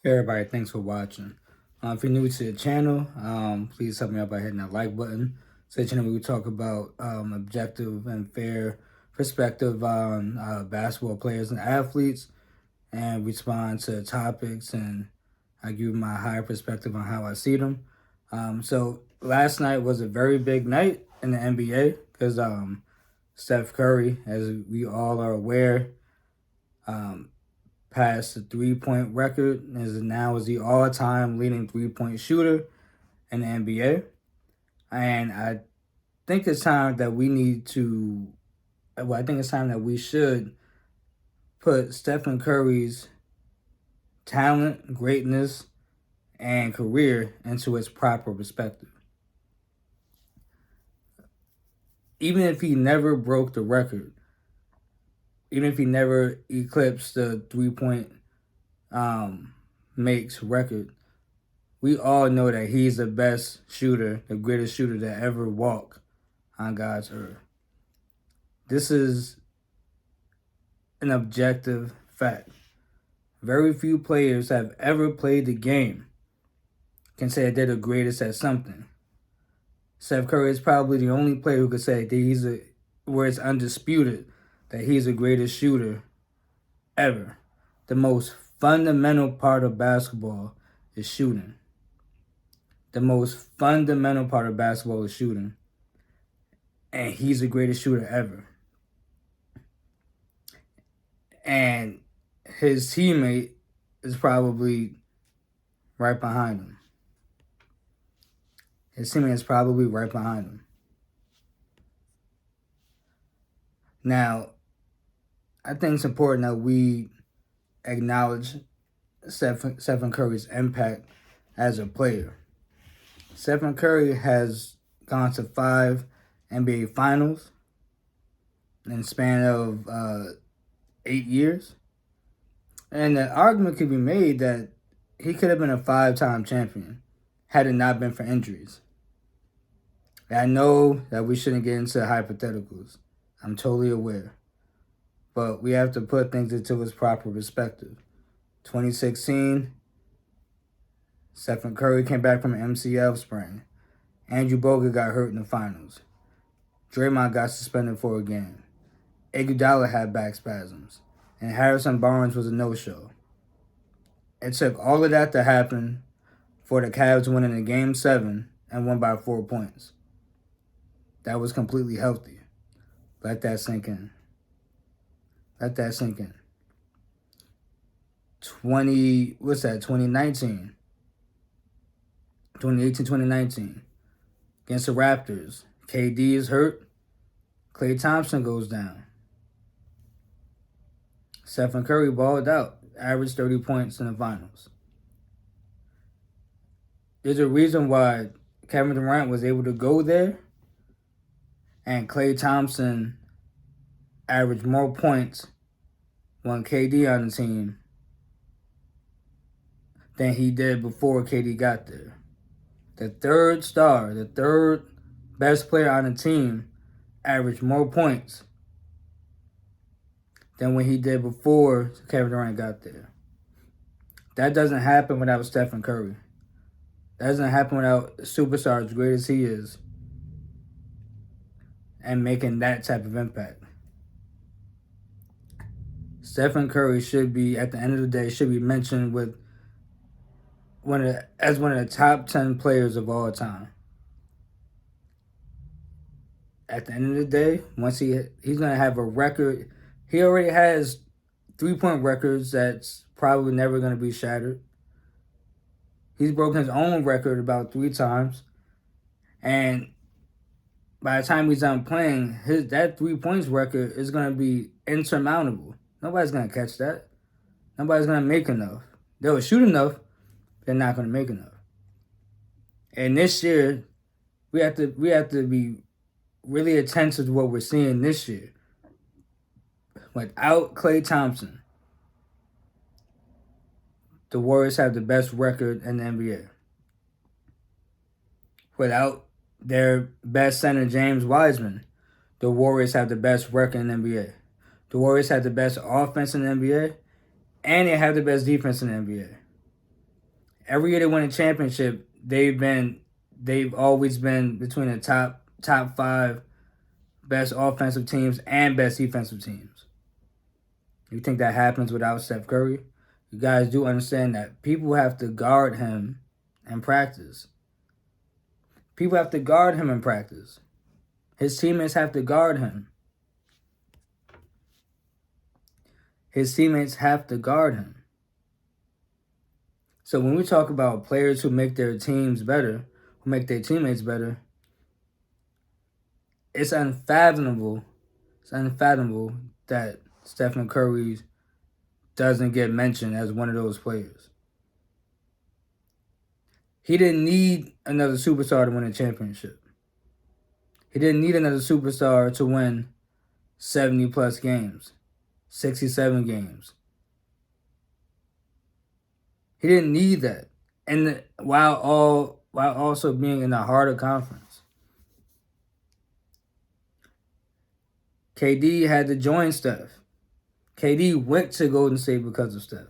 Hey everybody, thanks for watching. If you're new to the channel, please help me out by hitting that like button. So channel we talk about objective and fair perspective on basketball players and athletes, and respond to topics, and I give my higher perspective on how I see them. So last night was a very big night in the NBA because Steph Curry, as we all are aware, um, passed the 3-point record and is the all-time leading 3-point shooter in the NBA. And I think it's time that we need to. Well, I think it's time that we should put Stephen Curry's talent, greatness, and career into its proper perspective. Even if he never broke the record, even if he never eclipsed the 3-point makes record, we all know that he's the best shooter, the greatest shooter to ever walk on God's earth. This is an objective fact. Very few players have ever played the game can say that they're the greatest at something. Steph Curry is probably the only player who could say that where it's undisputed that he's the greatest shooter ever. The most fundamental part of basketball is shooting. The most fundamental part of basketball is shooting. And he's the greatest shooter ever. And his teammate is probably right behind him. His teammate is probably right behind him. Now, I think it's important that we acknowledge Stephen Curry's impact as a player. Stephen Curry has gone to 5 NBA Finals in the span of 8 years. And the argument could be made that he could have been a 5-time champion had it not been for injuries. And I know that we shouldn't get into hypotheticals. I'm totally aware. But we have to put things into its proper perspective. 2016, Stephen Curry came back from an MCL sprain. Andrew Bogut got hurt in the finals. Draymond got suspended for a game. Iguodala had back spasms. And Harrison Barnes was a no-show. It took all of that to happen for the Cavs to win in Game 7 and won by 4 points. That was completely healthy. Let that sink in. Let that sink in. 2019. 2018-2019. Against the Raptors. KD is hurt. Klay Thompson goes down. Stephen Curry balled out. Averaged 30 points in the finals. There's a reason why Kevin Durant was able to go there and Klay Thompson averaged more points when KD on the team than he did before KD got there. The third star, the third best player on the team, averaged more points than when he did before Kevin Durant got there. That doesn't happen without Stephen Curry. That doesn't happen without a superstar as great as he is and making that type of impact. Stephen Curry should be, at the end of the day, should be mentioned with as one of the top 10 players of all time. At the end of the day, once he's going to have a record. He already has 3-point records that's probably never going to be shattered. He's broken his own record about 3 times. And by the time he's done playing, that 3 points record is going to be insurmountable. Nobody's going to catch that. Nobody's going to make enough. They'll shoot enough, they're not going to make enough. And this year, we have to be really attentive to what we're seeing this year. Without Klay Thompson, the Warriors have the best record in the NBA. Without their best center, James Wiseman, the Warriors have the best record in the NBA. The Warriors have the best offense in the NBA, and they have the best defense in the NBA. every year they win a championship, they've always been between the top 5 best offensive teams and best defensive teams. You think that happens without Steph Curry? You guys do understand that people have to guard him in practice. People have to guard him in practice. His teammates have to guard him. His teammates have to guard him. So when we talk about players who make their teams better, who make their teammates better, it's unfathomable. It's unfathomable that Stephen Curry doesn't get mentioned as one of those players. He didn't need another superstar to win a championship. He didn't need another superstar to win 70-plus games, 67 games. He didn't need that, and while also being in the harder conference. KD had to join Steph. KD went to Golden State because of Steph.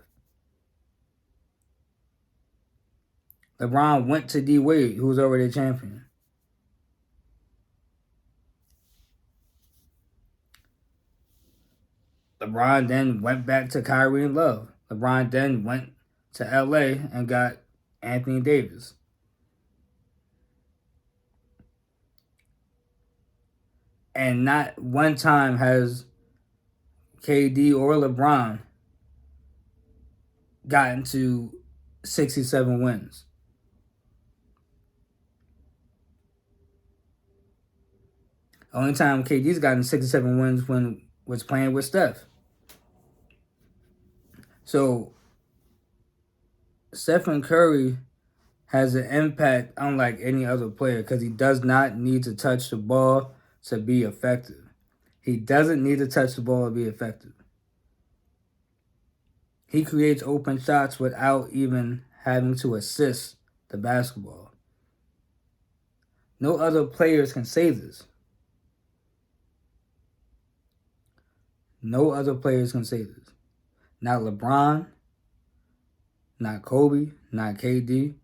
LeBron went to D Wade, who was already a champion. LeBron then went back to Kyrie and Love. LeBron then went to LA and got Anthony Davis. And not one time has KD or LeBron gotten to 67 wins. Only time KD's gotten 67 wins when was playing with Steph. So Stephen Curry has an impact unlike any other player because he does not need to touch the ball to be effective. He doesn't need to touch the ball to be effective. He creates open shots without even having to assist the basketball. No other players can say this. No other players can say this. Not LeBron, not Kobe, not KD.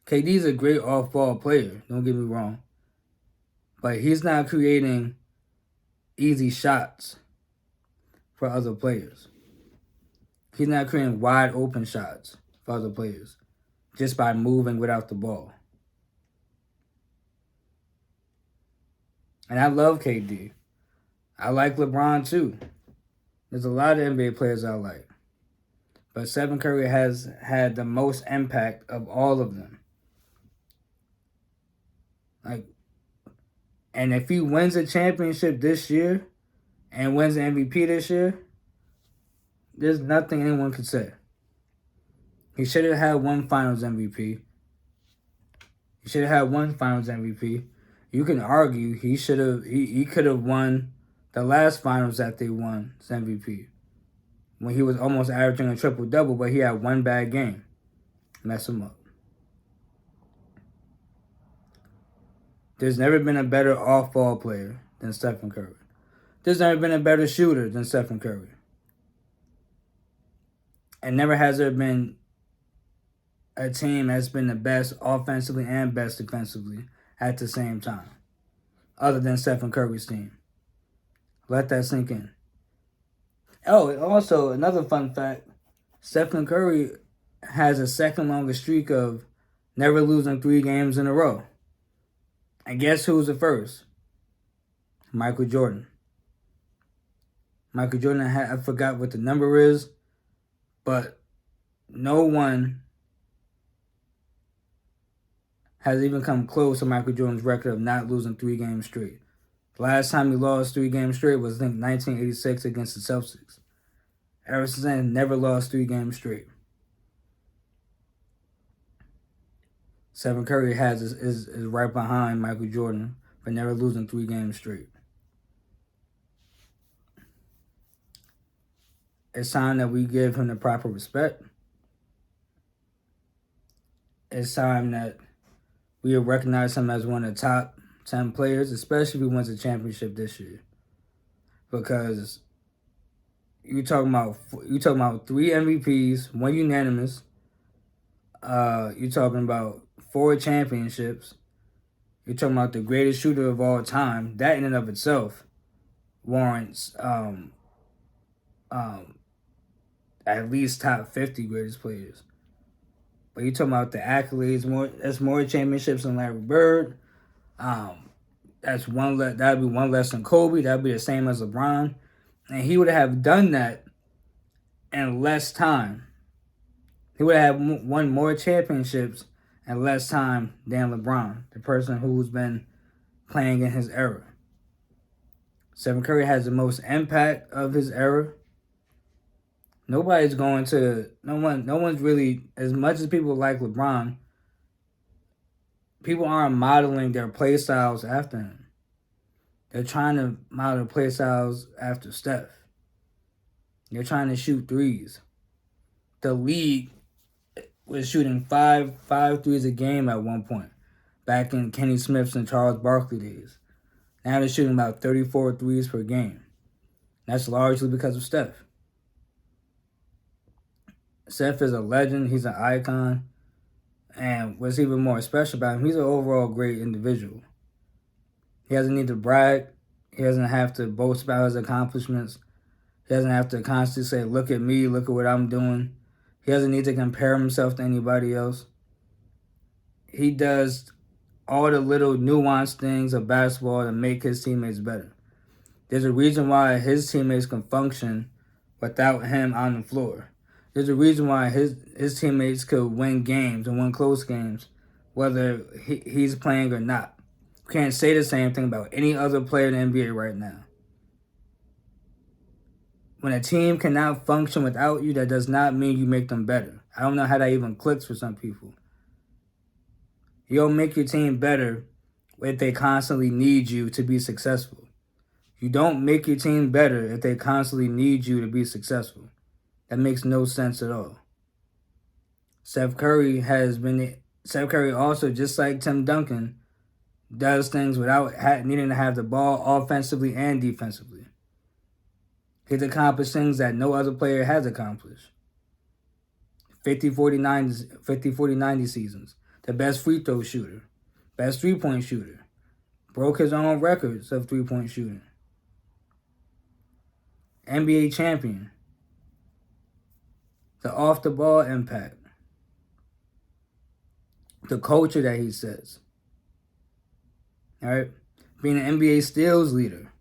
KD's a great off-ball player, don't get me wrong. But he's not creating easy shots for other players. He's not creating wide open shots for other players just by moving without the ball. And I love KD. I like LeBron too. There's a lot of NBA players I like. But Stephen Curry has had the most impact of all of them. And if he wins a championship this year and wins the MVP this year, there's nothing anyone could say. He should have had one Finals MVP. He should have had one Finals MVP. You can argue he could have won the last Finals that they won as MVP when he was almost averaging a triple-double, but he had one bad game. Mess him up. There's never been a better off-ball player than Stephen Curry. There's never been a better shooter than Stephen Curry. And never has there been a team that's been the best offensively and best defensively at the same time, other than Stephen Curry's team. Let that sink in. Oh, also, another fun fact, Stephen Curry has a second longest streak of never losing 3 games in a row. And guess who's the first? Michael Jordan. Michael Jordan, I forgot what the number is, but no one has even come close to Michael Jordan's record of not losing 3 games straight. The last time he lost 3 games straight was, I think, 1986 against the Celtics. Ever since then, never lost 3 games straight. Stephen Curry is right behind Michael Jordan for never losing 3 games straight. It's time that we give him the proper respect. It's time that we recognize him as one of the top 10 players, especially if he wins a championship this year. Because you talking about 3 MVPs, 1 unanimous, You're talking about 4 championships. You're talking about the greatest shooter of all time. That in and of itself warrants at least top 50 greatest players. But you're talking about the accolades. That's more championships than Larry Bird. That'd be one less than Kobe. That'd be the same as LeBron, and he would have done that in less time. He would have won more championships in less time than LeBron, the person who's been playing in his era. Stephen Curry has the most impact of his era. No one's really, as much as people like LeBron, people aren't modeling their play styles after him. They're trying to model play styles after Steph. They're trying to shoot threes. The league was shooting five threes a game at one point, back in Kenny Smith's and Charles Barkley days. Now they're shooting about 34 threes per game. That's largely because of Steph. Steph is a legend. He's an icon. And what's even more special about him, he's an overall great individual. He doesn't need to brag. He doesn't have to boast about his accomplishments. He doesn't have to constantly say, look at me, look at what I'm doing. He doesn't need to compare himself to anybody else. He does all the little nuanced things of basketball to make his teammates better. There's a reason why his teammates can function without him on the floor. There's a reason why his teammates could win games and win close games, whether he's playing or not. You can't say the same thing about any other player in the NBA right now. When a team cannot function without you, that does not mean you make them better. I don't know how that even clicks for some people. You don't make your team better if they constantly need you to be successful. You don't make your team better if they constantly need you to be successful. That makes no sense at all. Steph Curry also, just like Tim Duncan, does things without needing to have the ball offensively and defensively. He's accomplished things that no other player has accomplished. 50-40-90 seasons. The best free throw shooter. Best three-point shooter. Broke his own records of three-point shooting. NBA champion. The off-the-ball impact. The culture that he sets. All right? Being an NBA steals leader.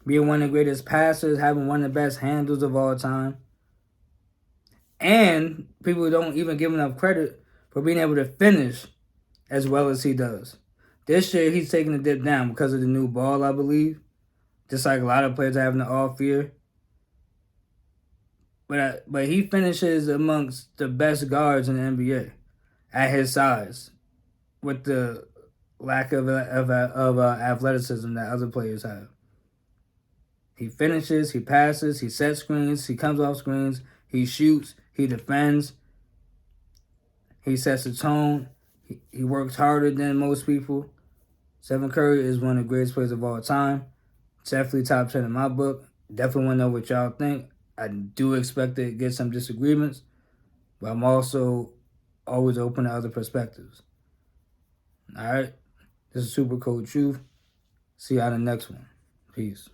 Being one of the greatest passers, having one of the best handles of all time. And people don't even give enough credit for being able to finish as well as he does. This year, he's taking a dip down because of the new ball, I believe. Just like a lot of players are having the off year. But he finishes amongst the best guards in the NBA at his size, with the lack of athleticism that other players have. He finishes, he passes, he sets screens, he comes off screens, he shoots, he defends, he sets the tone, he works harder than most people. Stephen Curry is one of the greatest players of all time. Definitely top 10 in my book. Definitely want to know what y'all think. I do expect to get some disagreements, but I'm also always open to other perspectives. All right? This is Super Cold Truth. See you on the next one. Peace.